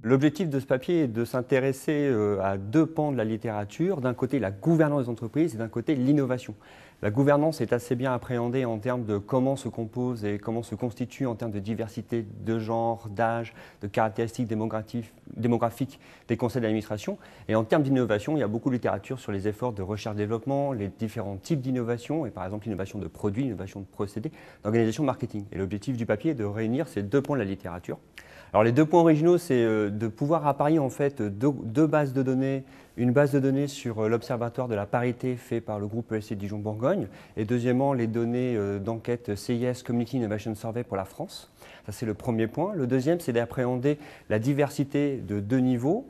L'objectif de ce papier est de s'intéresser à deux pans de la littérature. D'un côté, la gouvernance des entreprises et d'un côté, l'innovation. La gouvernance est assez bien appréhendée en termes de comment se compose et comment se constitue en termes de diversité de genre, d'âge, de caractéristiques démographiques des conseils d'administration. Et en termes d'innovation, il y a beaucoup de littérature sur les efforts de recherche-développement, les différents types d'innovation, et par exemple l'innovation de produits, l'innovation de procédés, d'organisation marketing. Et l'objectif du papier est de réunir ces deux pans de la littérature. Alors les deux points originaux, c'est de pouvoir apparier en fait deux bases de données, une base de données sur l'Observatoire de la parité fait par le groupe ESC Dijon-Bourgogne et deuxièmement les données d'enquête CIS Community Innovation Survey pour la France. Ça c'est le premier point. Le deuxième, c'est d'appréhender la diversité de deux niveaux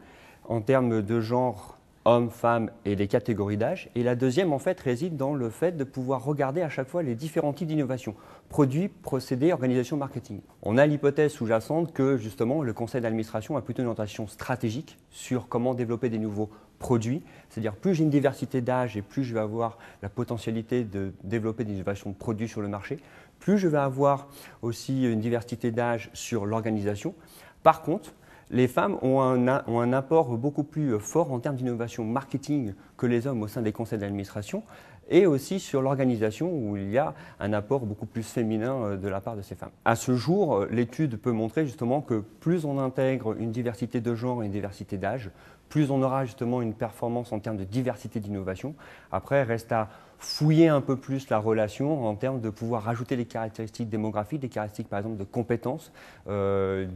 en termes de genre hommes, femmes et les catégories d'âge. Et la deuxième, en fait, réside dans le fait de pouvoir regarder à chaque fois les différents types d'innovation, produits, procédés, organisation, marketing. On a l'hypothèse sous-jacente que, justement, le conseil d'administration a plutôt une orientation stratégique sur comment développer des nouveaux produits. C'est-à-dire, plus j'ai une diversité d'âge et plus je vais avoir la potentialité de développer des innovations de produits sur le marché, plus je vais avoir aussi une diversité d'âge sur l'organisation. Par contre, les femmes ont un apport beaucoup plus fort en termes d'innovation marketing que les hommes au sein des conseils d'administration et aussi sur l'organisation où il y a un apport beaucoup plus féminin de la part de ces femmes. À ce jour, l'étude peut montrer justement que plus on intègre une diversité de genre et une diversité d'âge, plus on aura justement une performance en termes de diversité d'innovation. Après, reste à fouiller un peu plus la relation en termes de pouvoir rajouter des caractéristiques démographiques, des caractéristiques par exemple de compétences,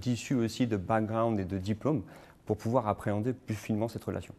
d'issues aussi de background et de diplômes pour pouvoir appréhender plus finement cette relation.